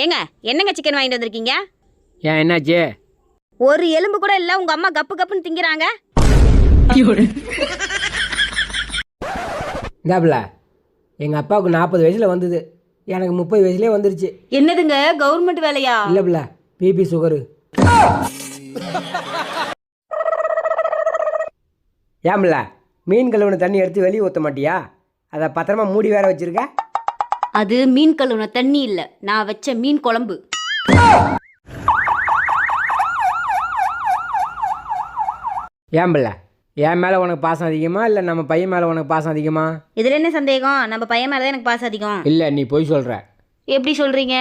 ஏங்க என்னங்க சிக்கன் வாங்கிட்டு வந்திருக்கீங்க? ஏன் என்னாச்சு? ஒரு எலும்பு கூட இல்ல, உங்க அம்மா கப்பு கப்புன்னு திங்கிறாங்க. இந்தாப்புல எங்கள் அப்பாவுக்கு 40 வயசில் வந்தது, எனக்கு 30 வயசுலேயே வந்துருச்சு. என்னதுங்க கவர்மெண்ட் வேலையா? இல்லைப்புல, பிபி சுகரு. ஏன்பில்ல மீன் கழுவுன தண்ணி எடுத்து வெளியே ஊற்ற மாட்டியா? அதை பத்திரமா மூடி வேற வச்சிருக்க. அது மீன் கழுவுன தண்ணி இல்ல, நான் வச்ச மீன் குழம்பு. ஏன்பில்ல என் மேலே உனக்கு பாசம் அதிகமா இல்லை நம்ம பையன் மேலே உனக்கு பாசம் அதிகமா? இதுல என்ன சந்தேகம்? நம்ம பையன் மேலதான் எனக்கு பாசம் அதிகம். இல்லை, நீ போய் சொல்கிற. எப்படி சொல்றீங்க?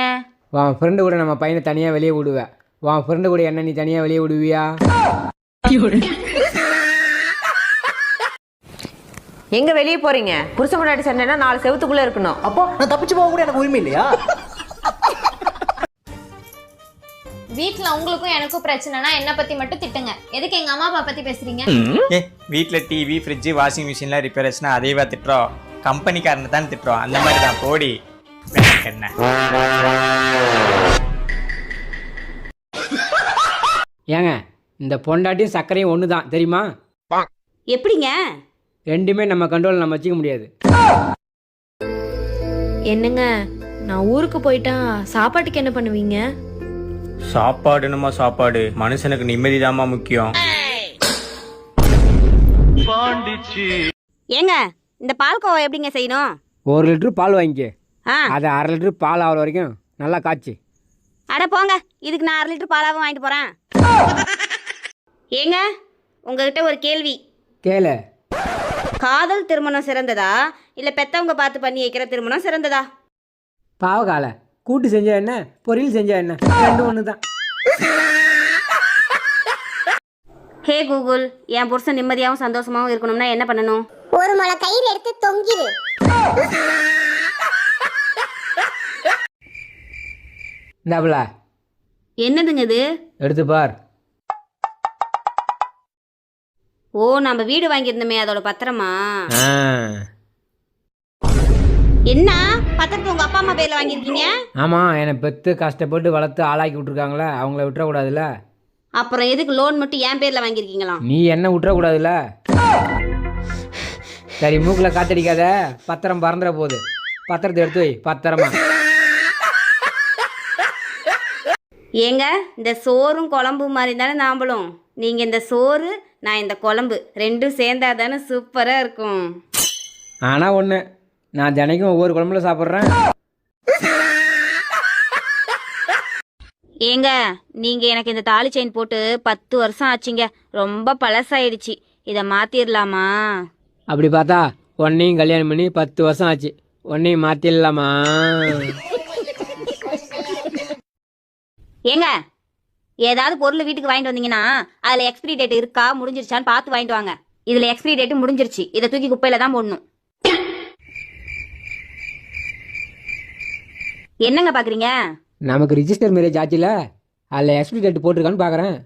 உன் ஃப்ரெண்டு கூட நம்ம பையனை தனியாக வெளியே விடுவேன், உன் ஃப்ரெண்டு கூட என்ன நீ தனியாக வெளியே விடுவியா? எங்க வெளியே போறீங்க? புருஷன் முன்னாடி சண்டைனா 4 செவத்துக்குள்ள இருக்கணும். அப்போ நான் தப்பிச்சு போக கூட எனக்கு உரிமை இல்லையா? வீட்ல உங்களுக்கும் எனக்கும் பிரச்சனைனா என்ன பத்தி மட்டும் திட்டுங்க, எதுக்கு எங்க அம்மா அப்பா பத்தி பேசுறீங்க? வீட்ல டிவி ஃப்ரிட்ஜ் வாஷிங் மிஷின்லாம் ரிப்பேர் ஆச்சுன்னா அதைவா திட்டுறோம், கம்பெனிக்காரனை தான் திட்டுறோம். அந்த மாதிரி தான் போடி. என்ன ஏங்க இந்த பொண்டாட்டியும் சர்க்கரையும் ஒன்று தான் தெரியுமா? எப்படிங்க? ரெண்டுமே நம்ம கண்ட்ரோல் நம்ம வச்சுக்க முடியாது. என்னங்க, நான் ஊருக்கு போயிட்டா சாப்பாட்டுக்கு என்ன பண்ணுவீங்க? சாப்பாடுனுமா சாப்பாடு, மனுஷனுக்கு நிம்மதிதாம்மா முக்கியம். ஏங்க இந்த பால்கோவா எப்படிங்க செய்யணும்? 1 லிட்டரு பால் வாங்கிக்க, ஆ, அதை 1/2 லிட்டரு பால் ஆகிற வரைக்கும் நல்லா காய்ச்சி. அட போங்க, இதுக்கு நான் 1/2 லிட்டர் பாலாவும் வாங்கிட்டு போறேன். ஏங்க உங்ககிட்ட ஒரு கேள்வி. கேளு. காதல் திருமணம் சிறந்ததா இல்ல பெத்தவங்க பார்த்து பண்ணி வைக்கிற திருமணம் சிறந்ததா? பாவக்கால கூட்டு செஞ்சா என்ன, பொரியல் செஞ்சா என்ன, ரெண்டு ஒன்று தான். ஹே கூகுள், என் புருஷன் நிம்மதியாகவும் சந்தோஷமாகவும் இருக்கணும்னா என்ன பண்ணணும்? ஒரு முளை கயிறு எடுத்து தொங்கிரு. இந்தாப்புல என்னதுங்க இது? எடுத்து பார். ஓ, நம்ம வீடு வாங்கியிருந்தோமே அதோட பத்திரமா? என்ன பத்திரத்தை உங்க அப்பா அம்மா பேர்ல வாங்கியிருக்கீங்க? ஆமாம், என்னை பெற்று கஷ்டப்பட்டு வளர்த்து ஆளாக்கி விட்ருக்காங்களே, அவங்கள விட்டுறக்கூடாதுல்ல. அப்புறம் எதுக்கு லோன் மட்டும் என் பேர்ல வாங்கியிருக்கீங்களாம்? நீ என்ன விட்டுறக்கூடாதுல்ல. சரி, மூக்கில் காத்தடிக்காத, பத்திரம் பறந்துட போகுது. பத்திரத்தை எடுத்து வை பத்திரமா. ஏங்க இந்த சோறும் குழம்பு மாதிரி தானே நாம்பளும். நீங்கள் இந்த சோறு, நான் இந்த குழம்பு ரெண்டும் சேர்ந்தா தானே சூப்பராக இருக்கும். ஆனால் ஒன்று, நான் தினைக்கும் ஒவ்வொரு குழம்புல சாப்பிட்றேன். ஏங்க நீங்கள் எனக்கு இந்த தாலி செயின் போட்டு 10 வருஷம் ஆச்சுங்க, ரொம்ப பழசாயிடுச்சு. இதை மாற்றிடலாமா? அப்படி பார்த்தா உன்னையும் கல்யாணம் பண்ணி 10 வருஷம் ஆச்சு, உன்னையும் மாற்றிடலாமா? ஏங்க ஏதாவது பொருள் வீட்டுக்கு வாங்கிட்டு வந்தீங்கன்னா அதில் எக்ஸ்பிரி டேட் இருக்கா முடிஞ்சிருச்சான்னு பார்த்து வாங்கிட்டு வாங்க. இதில் எக்ஸ்பிரி டேட்டு முடிஞ்சிருச்சு, இதை தூக்கி குப்பையில் தான் போடணும். என்னங்க பார்க்குறீங்க? நமக்கு ரிஜிஸ்டர் மேரேஜ் ஆச்சுல, அதில் எக்ஸ்பிரி டேட் போட்டிருக்கான்னு பார்க்குறேன்.